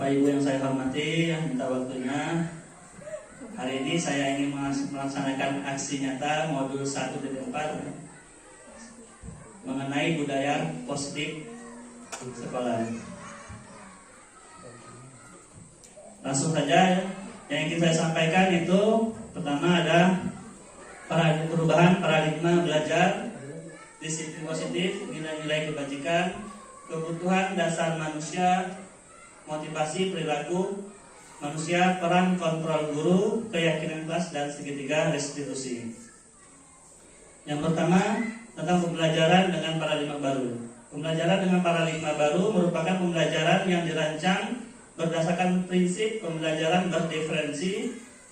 Bapak Ibu yang saya hormati, minta waktunya. Hari ini saya ingin melaksanakan aksi nyata modul 1.4 mengenai budaya positif sekolah. Langsung saja yang ingin saya sampaikan itu pertama ada perubahan paradigma belajar, disiplin positif, nilai-nilai kebajikan, kebutuhan dasar manusia, motivasi perilaku manusia, peran kontrol guru, keyakinan kelas, dan segitiga restitusi. Yang pertama tentang pembelajaran dengan paradigma baru. Pembelajaran dengan paradigma baru merupakan pembelajaran yang dirancang berdasarkan prinsip pembelajaran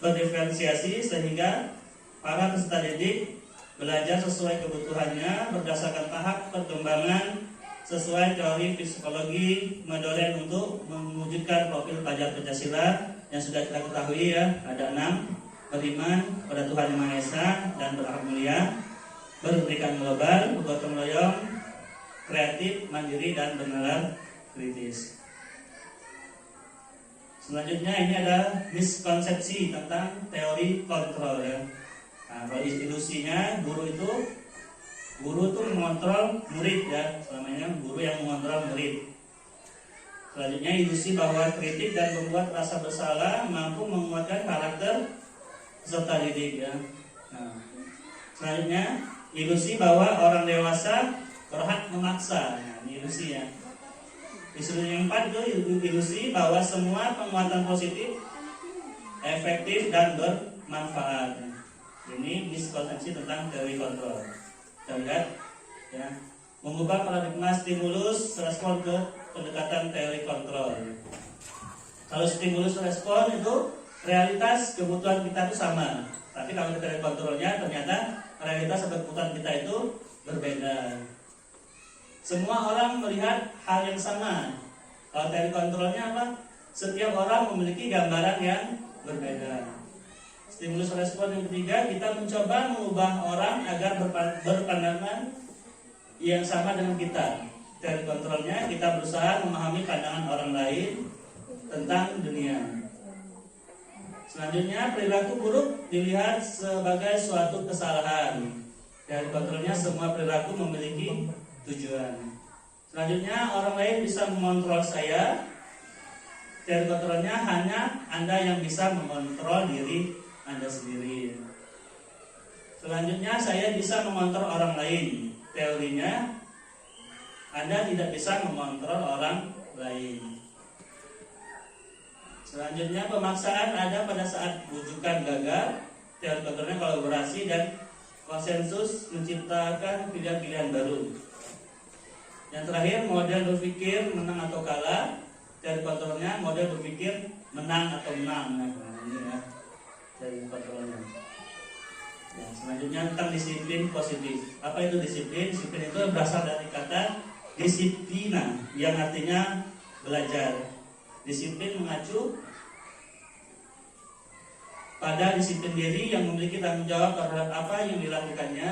berdiferensiasi sehingga para peserta didik belajar sesuai kebutuhannya berdasarkan tahap perkembangan sesuai teori psikologi Madoren untuk mewujudkan profil pelajar Pancasila yang sudah kita ketahui ya, ada 6: beriman pada Tuhan Yang Maha Esa dan berakhlak mulia, berpendidikan global, bergotong royong, kreatif, mandiri, dan bernalar kritis. Selanjutnya ini ada miskonsepsi tentang teori kontrol ya. Nah, kalau ilusinya guru itu mengontrol murid ya, selamanya guru yang mengontrol murid. Selanjutnya ilusi bahwa kritik dan membuat rasa bersalah mampu menguatkan karakter peserta didik ya. Nah, selanjutnya ilusi bahwa orang dewasa berhak memaksa. Nah, ini ilusi ya. Ilusi yang 4 itu ilusi bahwa semua penguatan positif efektif dan bermanfaat. Ini miskonsepsi tentang teori kontrol. Kita lihat ya, mengubah paradigma stimulus respon ke pendekatan teori kontrol. Kalau stimulus respon itu realitas kebutuhan kita itu sama, tapi kalau teori kontrolnya ternyata realitas kebutuhan kita itu berbeda. Semua orang melihat hal yang sama. Kalau teori kontrolnya apa? Setiap orang memiliki gambaran yang berbeda. Stimulus respon yang ketiga, kita mencoba mengubah orang agar berpandangan yang sama dengan kita. Teori kontrolnya, kita berusaha memahami pandangan orang lain tentang dunia. Selanjutnya, perilaku buruk dilihat sebagai suatu kesalahan. Teori kontrolnya, semua perilaku memiliki tujuan. Selanjutnya, orang lain bisa mengontrol saya. Teori kontrolnya, hanya Anda yang bisa mengontrol diri Anda sendiri. Selanjutnya, saya bisa mengontrol orang lain. Teorinya, Anda tidak bisa mengontrol orang lain. Selanjutnya, pemaksaan ada pada saat bujukan gagal. Teori kontrolnya kolaborasi dan konsensus menciptakan pilihan-pilihan baru. Yang terakhir, model berpikir menang atau kalah. Teori kontrolnya model berpikir menang atau menang. Nah, ini ya dari kontrolnya. Ya, selanjutnya tentang disiplin positif. Apa itu disiplin? Disiplin itu berasal dari kata disiplina yang artinya belajar. Disiplin mengacu pada disiplin diri yang memiliki tanggung jawab terhadap apa yang dilakukannya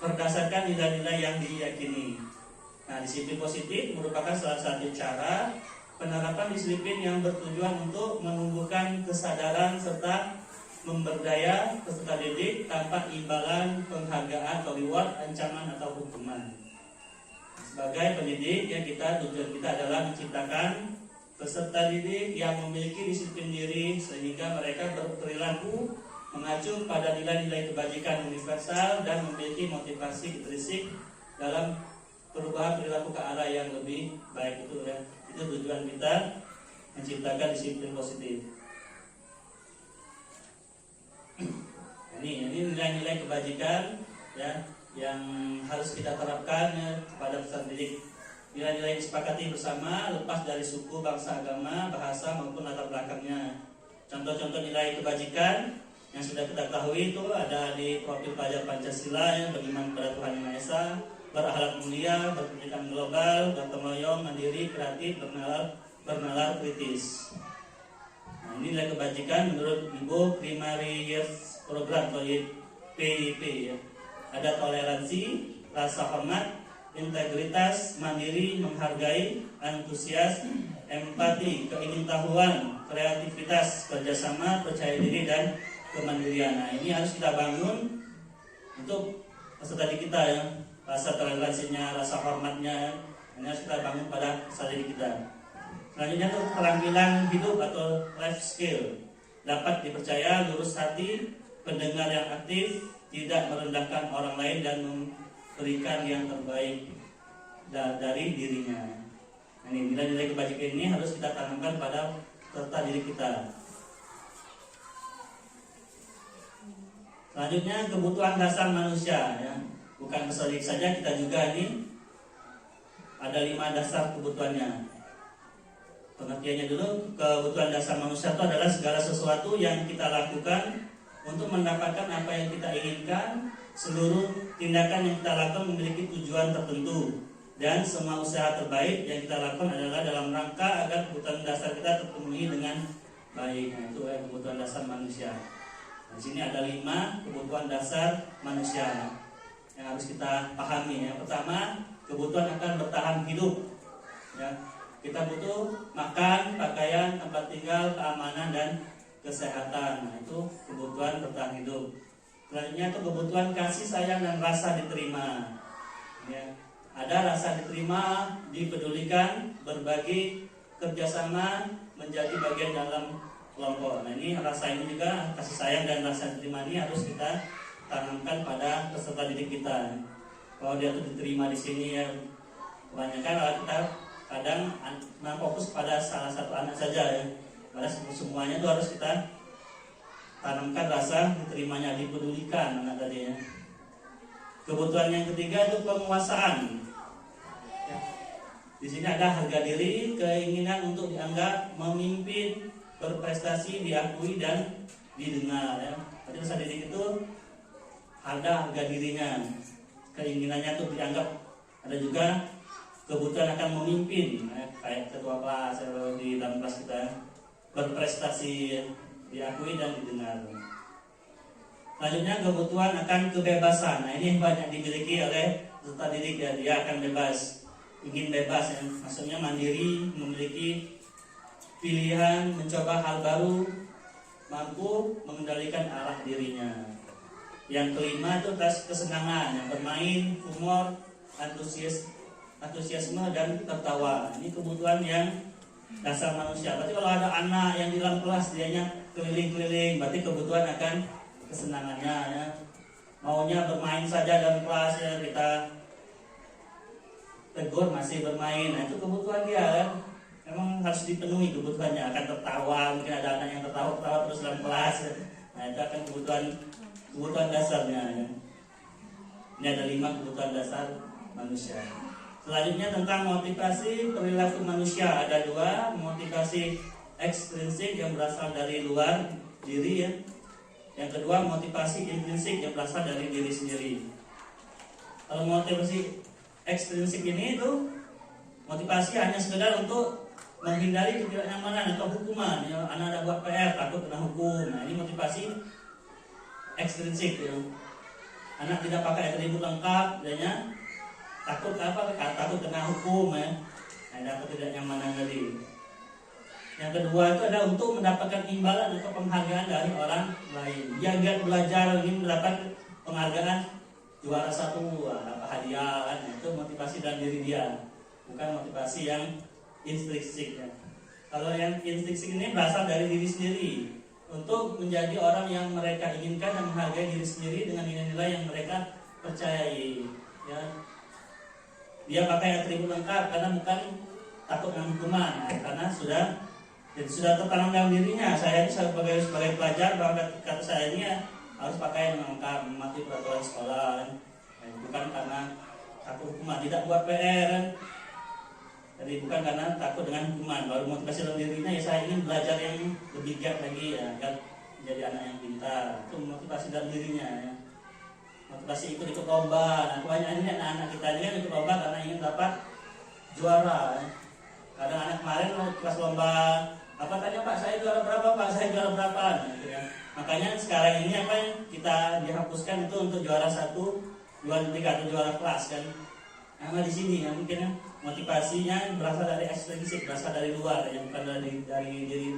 berdasarkan nilai-nilai yang diyakini. Nah, disiplin positif merupakan salah satu cara penerapan disiplin yang bertujuan untuk menumbuhkan kesadaran serta memberdaya peserta didik tanpa imbalan, penghargaan atau reward, ancaman atau hukuman. Sebagai pendidik ya, tujuan kita adalah menciptakan peserta didik yang memiliki disiplin diri sehingga mereka berperilaku mengacu pada nilai-nilai kebajikan universal dan memiliki motivasi intrinsik dalam perubahan perilaku ke arah yang lebih baik itu ya. Itu tujuan kita menciptakan disiplin positif. Ini nilai-nilai kebajikan ya yang harus kita terapkan ya, kepada peserta didik. Nilai-nilai disepakati bersama lepas dari suku, bangsa, agama, bahasa maupun latar belakangnya. Contoh-contoh nilai kebajikan yang sudah kita ketahui itu ada di profil pelajar Pancasila ya, beriman pada Tuhan Yang Maha Esa, berakhlak mulia, berpendidikan global, gotong royong, mandiri, kreatif, bernalar kritis. Nah, ini nilai kebajikan menurut Ibu Primary Years Program atau PIP ya. Ada toleransi, rasa hormat, integritas, mandiri, menghargai, antusias, empati, keingintahuan, kreativitas, kerjasama, percaya diri, dan kemandirian. Nah, ini harus kita bangun untuk peserta didik kita ya, rasa toleransinya, rasa hormatnya, ini harus kita bangun pada peserta didik kita. Selanjutnya itu keterampilan hidup atau life skill, dapat dipercaya, lurus hati, pendengar yang aktif, tidak merendahkan orang lain, dan memberikan yang terbaik dari dirinya. Nah, ini nilai-nilai kebajikan ini harus kita tanamkan pada peserta didik kita. Selanjutnya kebutuhan dasar manusia ya. Bukan peserta didik saja, kita juga ini ada 5 dasar kebutuhannya. Pengertiannya dulu, kebutuhan dasar manusia itu adalah segala sesuatu yang kita lakukan untuk mendapatkan apa yang kita inginkan. Seluruh tindakan yang kita lakukan memiliki tujuan tertentu, dan semua usaha terbaik yang kita lakukan adalah dalam rangka agar kebutuhan dasar kita terpenuhi dengan baik. Nah, itu kebutuhan dasar manusia. Di sini ada 5 kebutuhan dasar manusia yang harus kita pahami. Yang pertama, kebutuhan akan bertahan hidup. Ya, kita butuh makan, pakaian, tempat tinggal, keamanan, dan kesehatan. Nah, itu kebutuhan bertahan hidup. Selanjutnya itu kebutuhan kasih sayang dan rasa diterima. Ya, ada rasa diterima, dipedulikan, berbagi, kerjasama, menjadi bagian dalam kelompok. Nah, ini rasa ini juga, kasih sayang dan rasa diterima ini harus kita tanamkan pada peserta didik kita. Kalau dia tuh diterima di sini ya, kebanyakan kita kadang fokus pada salah satu anak saja ya. Pada semuanya itu harus kita tanamkan rasa diterimanya, dipedulikan anak tadi ya. Kebutuhan yang ketiga itu penguasaan. Ya. Di sini ada harga diri, keinginan untuk dianggap, memimpin, berprestasi, diakui, dan didengar ya. Jadi peserta didik itu ada harga dirinya, keinginannya untuk dianggap. Ada juga kebutuhan akan memimpin ya, kayak ketua kelas di dalam kelas kita, berprestasi, diakui, dan didengar. Selanjutnya kebutuhan akan kebebasan. Nah, ini banyak dimiliki oleh peserta didik ya. Dia akan bebas, ingin bebas ya. Maksudnya mandiri, memiliki pilihan, mencoba hal baru, mampu mengendalikan arah dirinya. Yang kelima itu tes kesenangan, yang bermain, humor, antusiasme, dan tertawa. Ini kebutuhan yang dasar manusia. Berarti kalau ada anak yang di dalam kelas dianya keliling-keliling, berarti kebutuhan akan kesenangannya ya. Maunya bermain saja dalam kelas ya, kita tegur masih bermain. Nah, itu kebutuhan dia kan. Memang harus dipenuhi kebutuhannya, akan tertawa, mungkin ada anak yang tertawa terus dalam kelas ya. Nah, itu akan kebutuhan dasarnya ya. Ini ada 5 kebutuhan dasar manusia. Selanjutnya tentang motivasi perilaku manusia, ada 2, motivasi ekstrinsik yang berasal dari luar diri ya. Yang kedua, motivasi intrinsik yang berasal dari diri sendiri. Kalau motivasi ekstrinsik ini itu motivasi hanya sekedar untuk menghindari ketidaknyamanan atau hukuman ya. Anak ada buat PR, takut kena hukum. Nah, ini motivasi ekstrinsik ya. Anak tidak pakai atribut lengkap, adanya takut takut kena hukum ya. Ada ketidaknyamanan tadi. Yang kedua itu adalah untuk mendapatkan imbalan atau penghargaan dari orang lain. Dia giat belajar ingin mendapat penghargaan juara 1, dapat hadiah kan. Itu motivasi dalam diri dia, bukan motivasi yang intrinsik ya. Kalau yang intrinsik ini berasal dari diri sendiri, untuk menjadi orang yang mereka inginkan dan menghargai diri sendiri dengan nilai-nilai yang mereka percayai ya. Dia pakai atribut lengkap karena bukan takut dengan hukuman ya, karena sudah tertanam dalam dirinya. Saya ini sebagai pelajar, bahwa kata saya ini ya, harus pakai lengkap, mematuhi peraturan sekolah ya. Bukan karena takut hukuman, tidak buat PR kan. Jadi bukan karena takut dengan hukuman, baru motivasi dalam dirinya ya, saya ingin belajar yang lebih giat lagi ya, agar menjadi anak yang pintar. Itu motivasi dalam dirinya ya. Motivasi ikut lomba. Nah, kebanyakan ini anak-anak kita ini kan ikut lomba karena ingin dapat juara ya. Kadang anak kemarin kelas lomba, apa tanya Pak, saya juara berapa Pak, saya juara berapa nah, gitu ya. Makanya sekarang ini apa yang kita dihapuskan itu untuk juara 1, 2, 3 atau juara kelas kan. Nah, di sini ya mungkin ya, motivasinya berasal dari ekstrinsik, berasal dari luar, yang bukan dari diri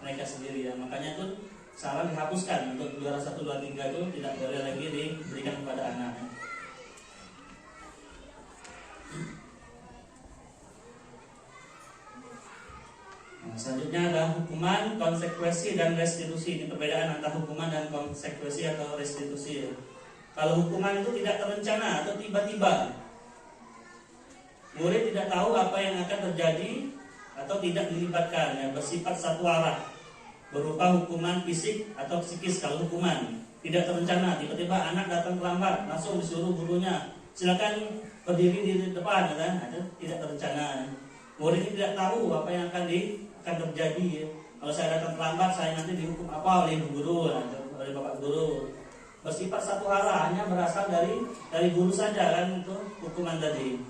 mereka sendiri ya. Makanya tuh saran dihapuskan untuk juara 1, 2, 3 itu tidak boleh lagi diberikan kepada anak ya. Nah, selanjutnya ada hukuman, konsekuensi, dan restitusi. Ini perbedaan antara hukuman dan konsekuensi atau restitusi ya. Kalau hukuman itu tidak terencana atau tiba-tiba, murid tidak tahu apa yang akan terjadi atau tidak dilibatkan ya, bersifat satu arah, berupa hukuman fisik atau psikis. Kalau hukuman tidak terencana, tiba-tiba anak datang terlambat, langsung disuruh gurunya silakan berdiri di depan ya, itu tidak terencana. Murid tidak tahu apa yang akan terjadi ya. Kalau saya datang terlambat, saya nanti dihukum apa oleh guru, oleh bapak guru. Bersifat satu arah, hanya berasal dari guru saja kan, itu hukuman tadi.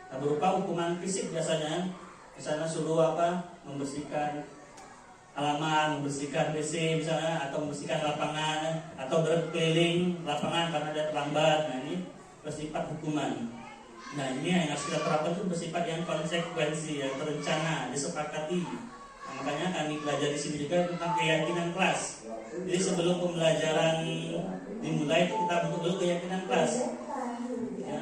Nah, berupa hukuman fisik biasanya, misalnya suruh membersihkan halaman, membersihkan WC misalnya, atau membersihkan lapangan, atau berkeliling lapangan karena dia terlambat. Nah, ini bersifat hukuman. Nah, ini yang harus kita terapkan itu bersifat yang konsekuensi, yang terencana, disepakati. Nah, makanya kami belajar di sini juga tentang keyakinan kelas. Jadi sebelum pembelajaran dimulai itu kita bentuk dulu keyakinan kelas. Ya,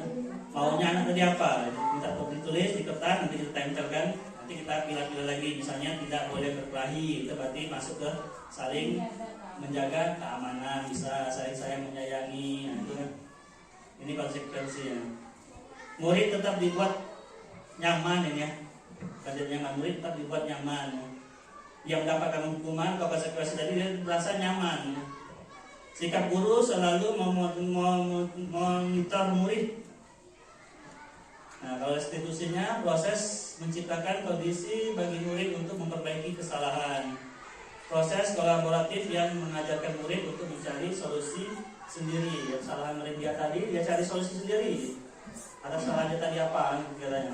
maunya anak tadi apa? Kita ditulis di kertas, nanti kita tempelkan. Nanti kita pilih-pilih lagi, misalnya tidak boleh berkelahi, itu berarti masuk ke saling menjaga keamanan, bisa saling sayang menyayangi. Nah, itu kan. Ini konsekuensinya. Murid tetap dibuat nyaman ini ya. Kajiannya murid tetap dibuat nyaman. Ya. Yang mendapatkan hukuman atau konsekuensi tadi dia merasa nyaman. Ya. Sikap guru selalu memonitor murid. Nah, kalau restitusinya proses menciptakan kondisi bagi murid untuk memperbaiki kesalahan. Proses kolaboratif yang mengajarkan murid untuk mencari solusi sendiri. Yang kesalahan murid dia tadi, dia cari solusi sendiri. Ada kesalahannya tadi apa kiranya.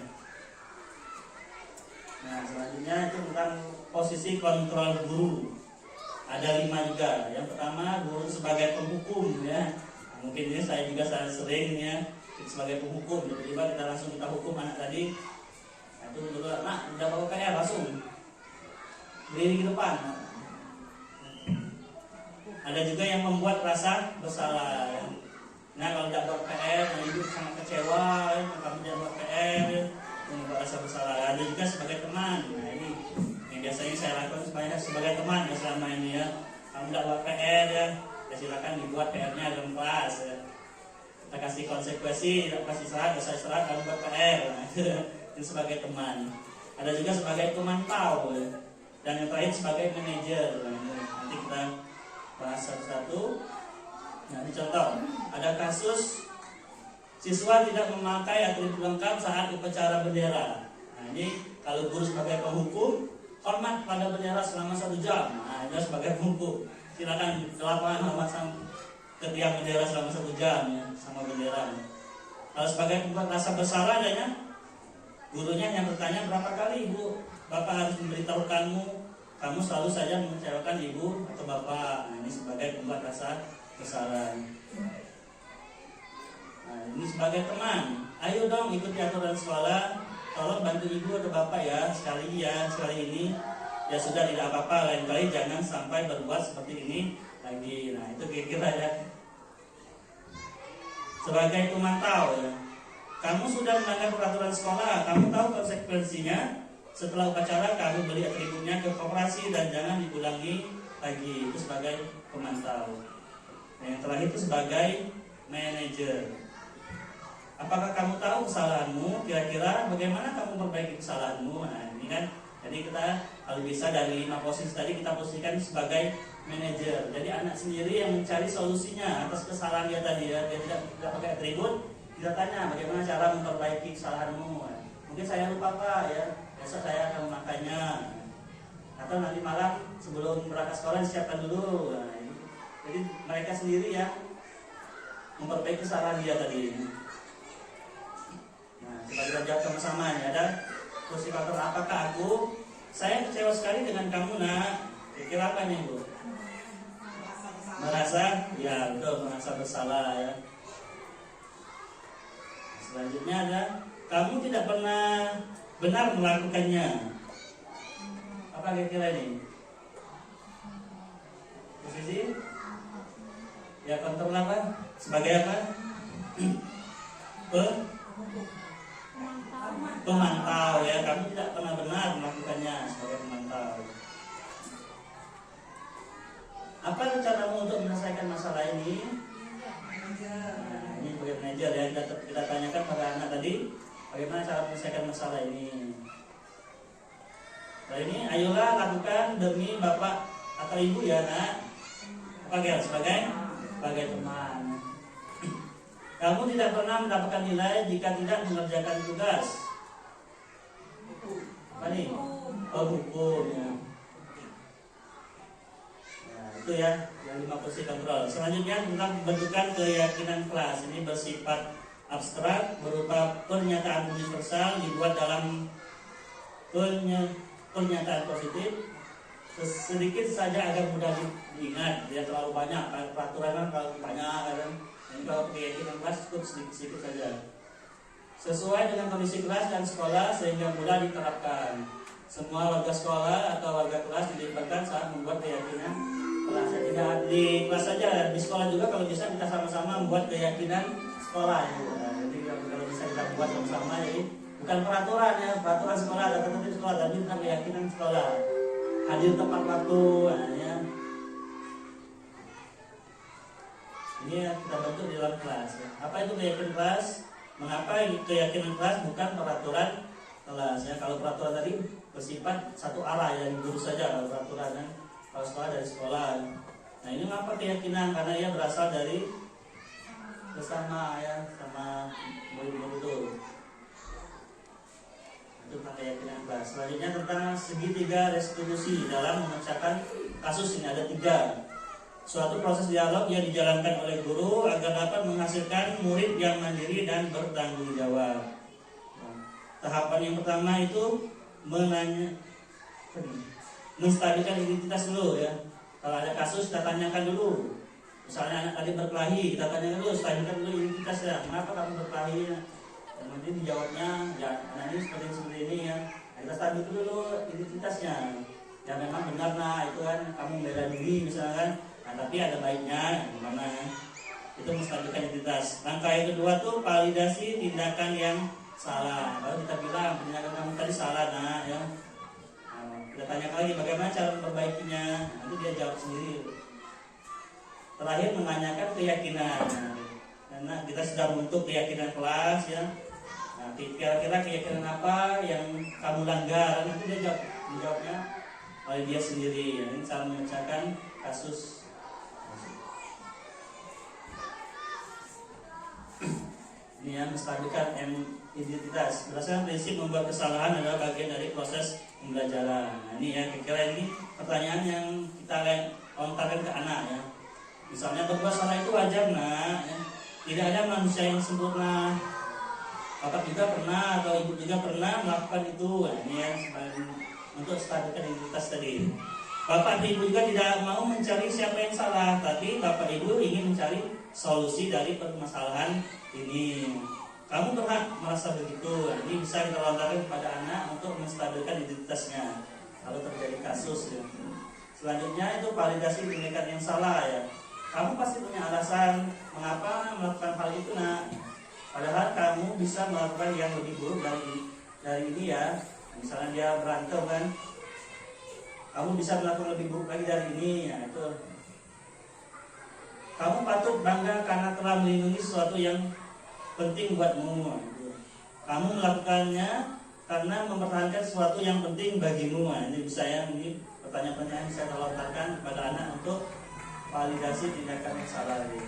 Nah, selanjutnya itu tentang posisi kontrol guru. Ada 5 juga. Yang pertama, guru sebagai penghukum ya. Nah, mungkin ini saya juga sangat sering ya sebagai penghukum. Tiba-tiba kita langsung kita hukum anak tadi. Nah, itu dulu, nak udah bawa PR langsung berdiri di depan. Ada juga yang membuat rasa bersalah. Ya. Nah, kalau tidak buat PR, nah ibu sangat kecewa. Kamu tidak buat PR, membuat rasa bersalah. Ada juga sebagai teman. Nah, ini yang biasanya saya lakukan sebagai teman ya selama ini ya. Kamu tidak buat PR ya silakan dibuat PR-nya dalam kelas ya. Kita kasih konsekuensi, tidak kasih serat, saya serat, kamu buat PR. Nah, itu sebagai teman. Ada juga sebagai pemantau ya. Dan yang terakhir sebagai manajer. Nah, nanti kita bahas satu-satu. Nah, ini contoh, ada kasus siswa tidak memakai atribut lengkap saat upacara bendera. Nah, ini kalau guru sebagai penghukum, hormat pada bendera selama 1 jam. Nah, ini sebagai penghukum, silakan ke lapangan memasang ke tiang bendera selama 1 jam ya, sama bendera. Kalau sebagai pembuat rasa bersalah adanya, gurunya yang bertanya berapa kali ibu, bapak harus memberitahukanmu, kamu selalu saja mengecewakan ibu atau bapak. Nah, ini sebagai pembuat rasa bersalah. Nah, ini sebagai teman, ayo dong ikuti aturan sekolah, tolong bantu ibu atau bapak ya sekali ini ya sudah tidak apa-apa, lain kali jangan sampai berbuat seperti ini lagi. Nah, itu kira-kira ya. Sebagai pemantau ya, kamu sudah melanggar peraturan sekolah, kamu tahu konsekuensinya. Setelah upacara kamu beli atributnya ke koperasi dan jangan diulangi lagi. Itu sebagai pemantau. Nah, yang terakhir itu sebagai manajer. Apakah kamu tahu kesalahanmu? Kira-kira bagaimana kamu memperbaiki kesalahanmu? Nah, ini kan. Jadi kita kalau bisa dari 5 posisi tadi kita posisikan sebagai manajer. Jadi anak sendiri yang mencari solusinya atas kesalahan dia tadi ya. Dia tidak pakai atribut. Kita tanya bagaimana cara memperbaiki kesalahanmu. Mungkin saya lupa Pak ya. Besok saya akan memakannya. Atau nanti malam sebelum berangkat sekolah siapkan dulu. Nah, jadi mereka sendiri ya memperbaiki kesalahan dia tadi. Nah, coba kita jawab sama-sama nih. Ada kursi faktor apakah aku? Saya kecewa sekali dengan kamu nak. Kira apa nih Bu? Merasa, ya betul, merasa bersalah ya. selanjutnya ada kamu tidak pernah benar melakukannya. Apa kira-kira ini? Posisi? Ya kontrol apa? Sebagai apa? Pemantau ya. Kamu tidak pernah benar melakukannya sebagai pemantau. Apa caramu untuk menyelesaikan masalah ini? Nah, ini sebagai manajer ya, kita tanyakan pada anak tadi bagaimana cara menyelesaikan masalah ini. Nah ini ayolah lakukan demi bapak atau ibu ya nak. Apa sebagai teman. Kamu tidak pernah mendapatkan nilai jika tidak mengerjakan tugas. Apa nih? Oh hukum ya. Itu ya yang 5 posisi kontrol. Selanjutnya tentang pembentukan keyakinan kelas. Ini bersifat abstrak berupa pernyataan universal dibuat dalam pernyataan positif sedikit saja agar mudah diingat. Tidak terlalu banyak. Peraturan kan kalau banyak kan. Ini kalau keyakinan kelas cukup sedikit saja. Sesuai dengan kondisi kelas dan sekolah sehingga mudah diterapkan. Semua warga sekolah atau warga kelas dilibatkan saat membuat keyakinan kelas. Tidak di kelas saja, di sekolah juga kalau bisa kita sama-sama membuat keyakinan sekolah ya. Jadi kalau bisa kita buat sama-sama, jadi bukan peraturan ya, peraturan sekolah ada tertib sekolah, tapi tentang keyakinan sekolah. Hadir tepat waktu ya. Ini yang kita bentuk di dalam kelas ya. Apa itu keyakinan kelas? Mengapa keyakinan kelas bukan peraturan kelas ya? Kalau peraturan tadi bersifat satu arah ya, guru saja kalau peraturan ya. Kalau sekolah dari sekolah. Nah ini mengapa keyakinan? Karena ia berasal dari bersama ya, sama murid-murid itu. Itu keyakinan kelas. Selanjutnya tentang segitiga restitusi dalam memecahkan kasus ini ada 3. Suatu proses dialog yang dijalankan oleh guru agar dapat menghasilkan murid yang mandiri dan bertanggung jawab. Nah, tahapan yang pertama itu menstabilkan identitas dulu ya. Kalau ada kasus kita tanyakan dulu. Misalnya anak tadi berkelahi, kita tanyakan dulu, stabilkan dulu identitasnya. Kenapa kamu berkelahi? Dan nanti dijawabnya, ya anak ini seperti ini ya. Nah, kita stabilkan dulu identitasnya. Ya memang benar nah itu kan kamu bela diri misalkan. Nah, tapi ada baiknya gimana ya? Itu menstabilkan identitas. Langkah yang kedua tuh validasi tindakan yang salah. Baru kita bilang tindakan kamu tadi salah nah ya. Kita tanya lagi bagaimana cara memperbaikinya. Nanti dia jawab sendiri. Terakhir menanyakan keyakinan. Karena kita sudah membentuk keyakinan kelas ya. Nah, kira-kira keyakinan apa yang kamu langgar? Nanti dia jawabnya oleh dia sendiri. Ya. Ini cara memecahkan kasus. Ini yang menstabilkan identitas. Berdasarkan prinsip membuat kesalahan adalah bagian dari proses pembelajaran. Nah, ini ya kira-kira ini pertanyaan yang kita lontarkan ke anak ya. Misalnya berbuat salah itu wajar nak ya. Tidak ada manusia yang sempurna. Bapak juga pernah atau ibu juga pernah melakukan itu. Nah, ini ya untuk stabilkan identitas tadi. Bapak dan ibu juga tidak mau mencari siapa yang salah, tapi bapak ibu ingin mencari solusi dari permasalahan ini. Kamu pernah merasa begitu? Ini bisa kita lontarkan kepada anak untuk menstabilkan identitasnya kalau terjadi kasus ya. Selanjutnya itu validasi tindakan yang salah ya. Kamu pasti punya alasan mengapa melakukan hal itu nak. Padahal kamu bisa melakukan yang lebih buruk dari ini ya. Misalnya dia berantem kan, kamu bisa melakukan lebih buruk lagi dari ini ya. Itu kamu patut bangga karena telah melindungi sesuatu yang penting buatmu. Kamu melakukannya karena mempertahankan sesuatu yang penting bagimu. Nah, ini bisa ya, ini pertanyaan-pertanyaan bisa dilontarkan kepada anak untuk validasi tindakan yang salah ini.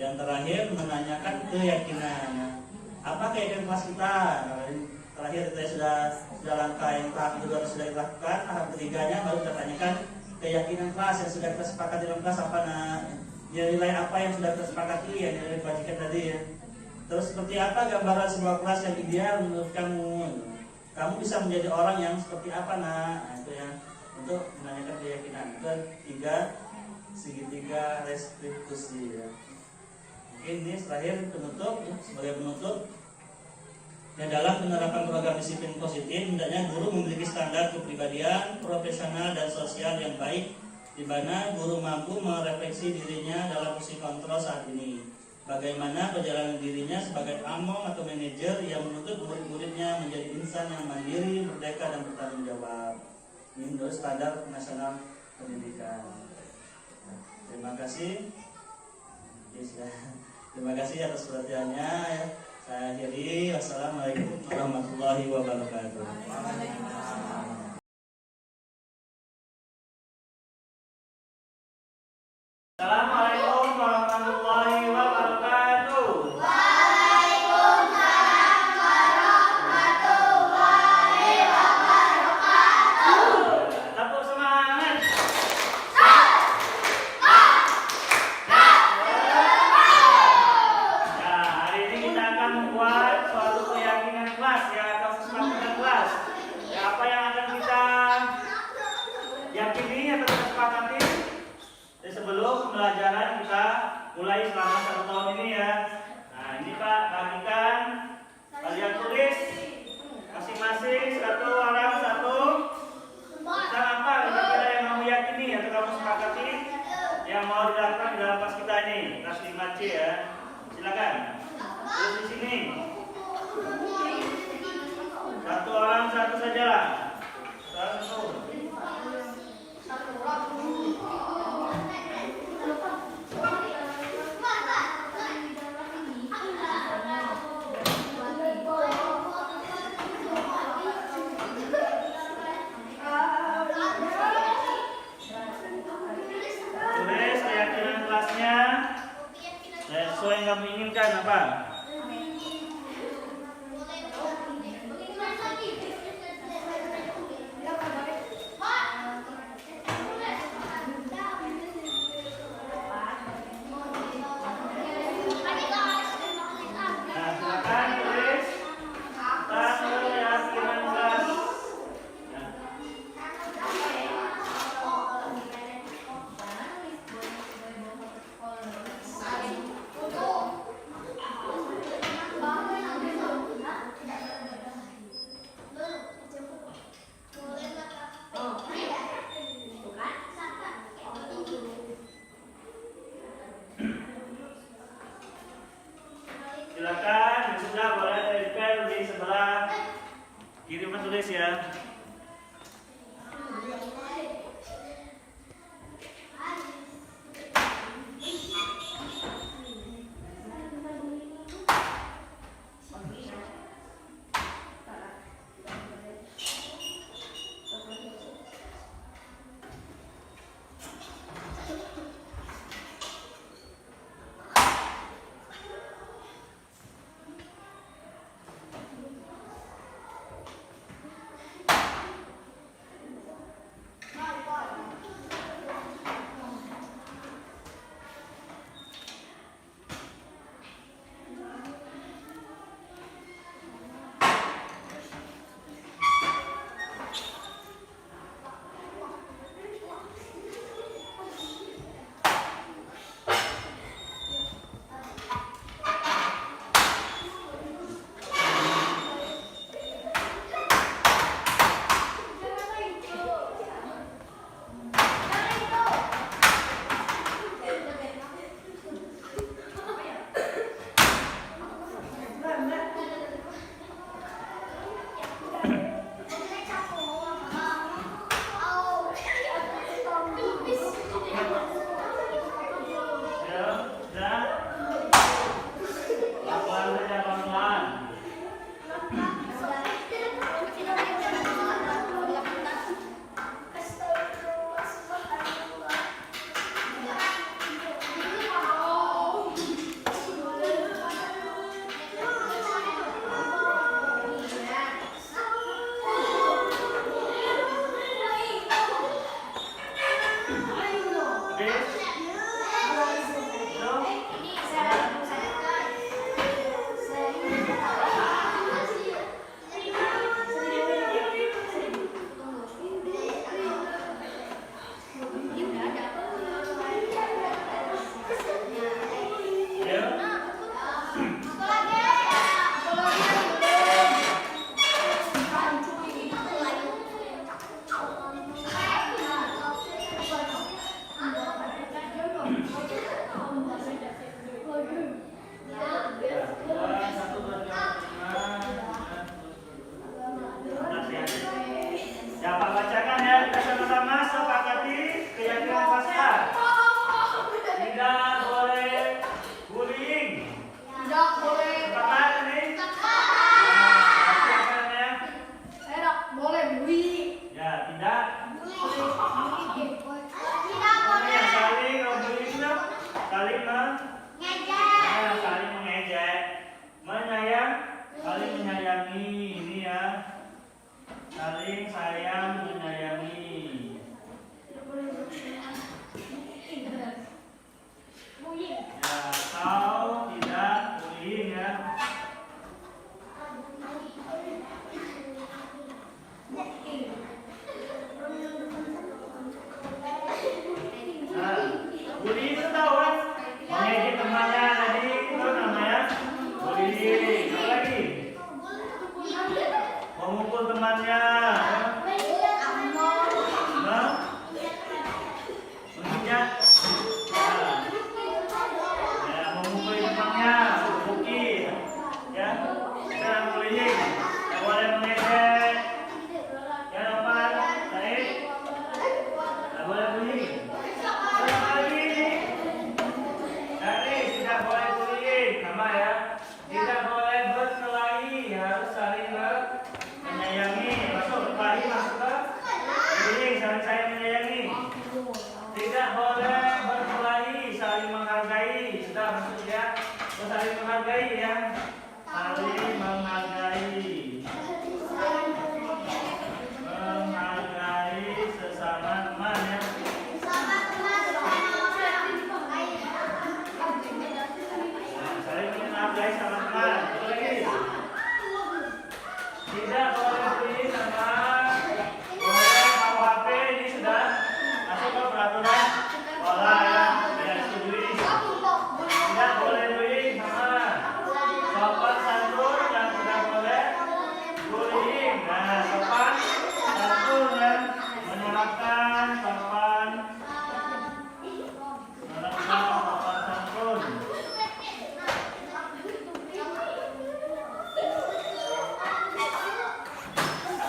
Yang terakhir menanyakan keyakinan. Apa keyakinan kelas kita? Terakhir kita sudah langkah yang tahap kedua sudah dilakukan. Tahap ketiganya baru kita tanyakan keyakinan kelas yang sudah kita sepakati dalam kelas apa nah. Nilai apa yang sudah kita sepakati ya, nilai kebajikan tadi ya. Terus seperti apa gambaran sebuah kelas yang ideal menurut kamu? Kamu bisa menjadi orang yang seperti apa nah? Nah itu ya, untuk menanyakan keyakinan. Ketiga, segitiga restitusi ya. Ini terakhir penutup, sebagai penutup. Ya, dalam penerapan program disiplin positif, hendaknya guru memiliki standar kepribadian, profesional dan sosial yang baik, di mana guru mampu merefleksi dirinya dalam fungsi kontrol saat ini. Bagaimana perjalanan dirinya sebagai among atau manajer yang menuntut murid-muridnya menjadi insan yang mandiri, merdeka dan bertanggung jawab. Ini menurut standar nasional pendidikan. Terima kasih. Terima kasih atas perhatiannya. Saya akhiri. Wassalamualaikum warahmatullahi wabarakatuh. Assalamualaikum warahmatullahi wabarakatuh. Waalaikumsalam warahmatullahi wabarakatuh. Tepuk semangat. Ya, hari ini kita akan membuat suatu keyakinan kelas ya, atau kesepakatan kelas. Ya, apa yang akan kita yakini atau kita sepakati sebelum pembelajaran Ya, saling bullying, saling saling mengejek, saling menyayangi, ini ya, saling sayang menyayangi. Ya, kau tidak bullying ya. Nah, bullying itu tahu kan? Mengejek temannya tadi itu namanya bullying. Apa lagi? Memukul temannya. Menginjak. Ya, memukul temannya, bukit. Ya, kita bullying. Tidak boleh mengejek. Ya, apa? Baik. Tidak boleh bullying. Tidak boleh bullying, sama ya. Tidak boleh berkelahi, harus saling menyayangi. Masuk berkelahi, masuk ke bullying, saling sayang menyayangi. Tidak boleh berkelahi, saling menghargai. Sudah masuk ya. Saling menghargai ya. Saling menghargai. Menghargai sesama teman ya. Saling menghargai sama teman. Itu lagi. Tidak boleh bullying sama boleh bawa HP, ini sudah masuk ke peraturan sekolah ya. Tidak disetujui. Tidak boleh bullying sama sopan santun dan tidak boleh bullying. Nah, sopan santun ya, menyerahkan sopan santun.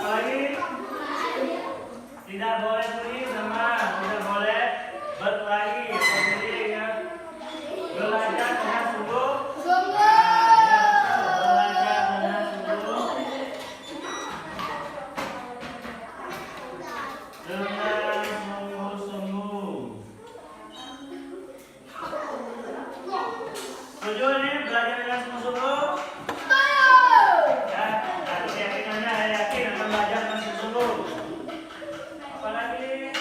Apalagi tidak boleh bullying sama tidak boleh berkelahi atau bullying ya. Belajar dengan sungguh. Belajar dengan sungguh. Dengan sungguh-sungguh. Setuju ini belajar dengan sungguh-sungguh? Ya, aku keyakinannya saya yakin akan belajar dengan sungguh-sungguh. Apalagi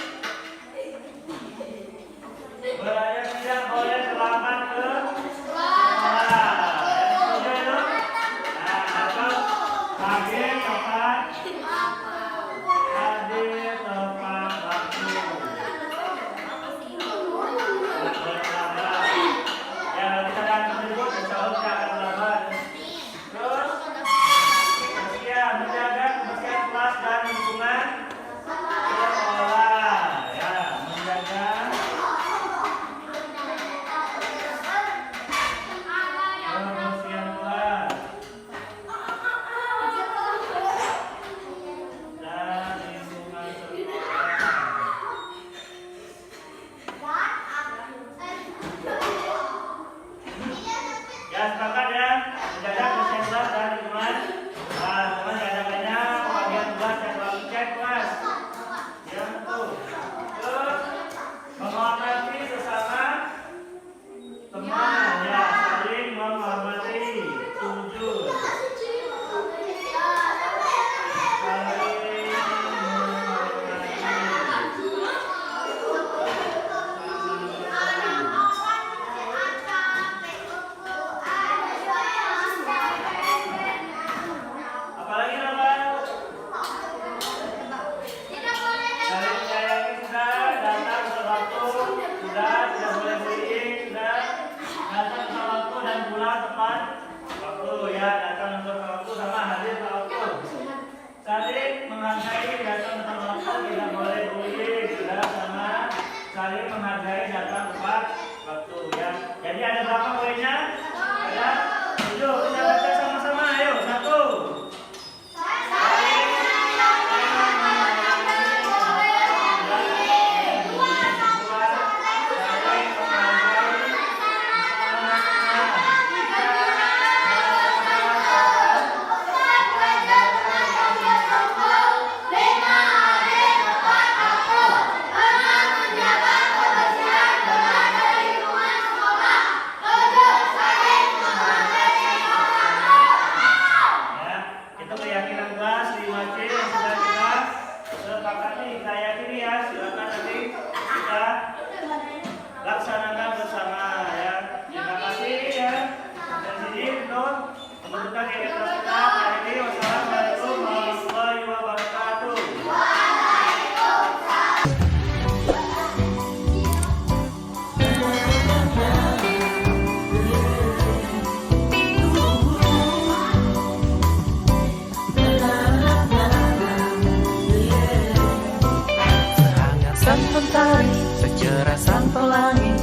belajar tidak boleh terlambat ke sekolah. Setuju itu? Nah, atau hadir tepat waktu. Boleh terlambat. Ya, kalau kita akan berikut, insya Allah kita akan terlambat. Terus, kebersihan, menjaga kebersihan kelas dan lingkungan sekolah. Ya, menjaga kebersihan kelas dan lingkungan sekolah. Ya, sepakat ya, menjaga kebersihan kelas dan lingkungan. Nah, teman diadakannya pembagian tugas yang selalu cek kelas. Ya, betul. Terus, menghormati sesama teman, ya, saling menghormati. Setuju. Apalagi apa? Saling menyayangi sudah, datang sewaktu sudah, tidak boleh bullying sudah, datang sewaktu dan pulang tepat waktu ya, datang tepat waktu sama hadir tepat waktu. Saling menghargai datang tepat waktu, tidak boleh bullying sudah, sama saling menghargai datang tepat waktu ya. Jadi ada berapa poinnya? Ada 7. Kita baca sama-sama, ayo 1. disepakati saya kiri ya, silakan nanti kita laksanakan bersama ya. Terima kasih ya. Dan sini untuk pembentukan kegiatan kita hari ini. Wassalamualaikum warahmatullahi wabarakatuh. Sang mentari, secerah sang pelangi,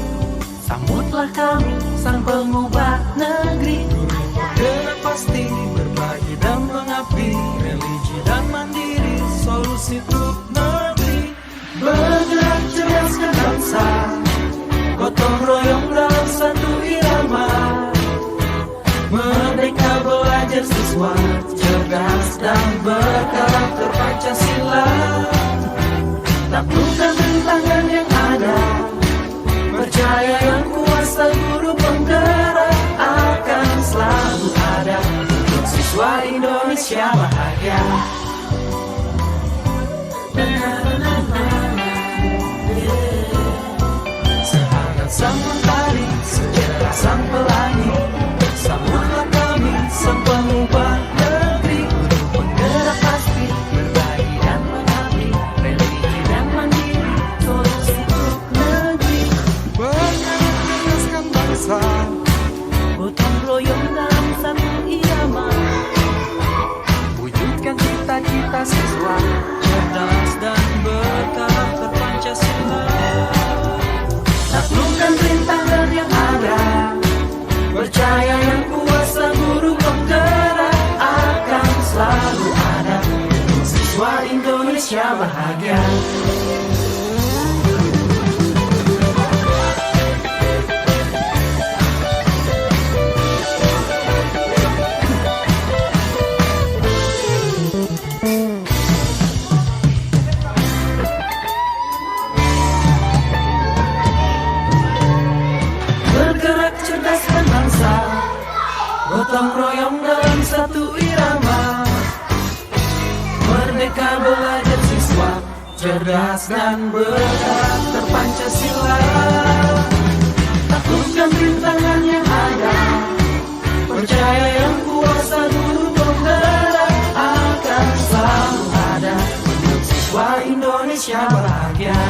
sambutlah kami, sang pengubah negeri. Bergerak pasti, berbagi dan mengabdi, religi dan mandiri, solusi untuk negeri. Bergerak cerdaskan bangsa, gotong royong dalam satu irama. Merdeka belajar siswa, cerdas dan berkarakter Pancasila. Taklukkan rintangan yang ada, percaya yang kuasa guru penggerak akan selalu ada untuk siswa Indonesia bahagia. Sehangat sang mentari, secerah sang pelangi, sambutlah kami, sang pengubah negeri. Untuk penggerak pasti, berbagi dan mengabdi, religi dan mandiri, solusi untuk negeri. Bergerakkan bangsa, Gotong royong dalam satu irama, wujudkan cita-cita siswa, cerdas dan berkarakter Pancasila. Taklukkan rintangan yang ada, percaya yang kuasa guru penggerak akan selalu ada untuk siswa Indonesia bahagia. Bergerak cerdaskan bangsa, gotong royong dalam satu irama. Merdeka belajar siswa, cerdas dan berkarakter Pancasila. Taklukkan rintangan yang ada, percaya yang kuasa guru penggerak akan selalu ada untuk siswa Indonesia bahagia.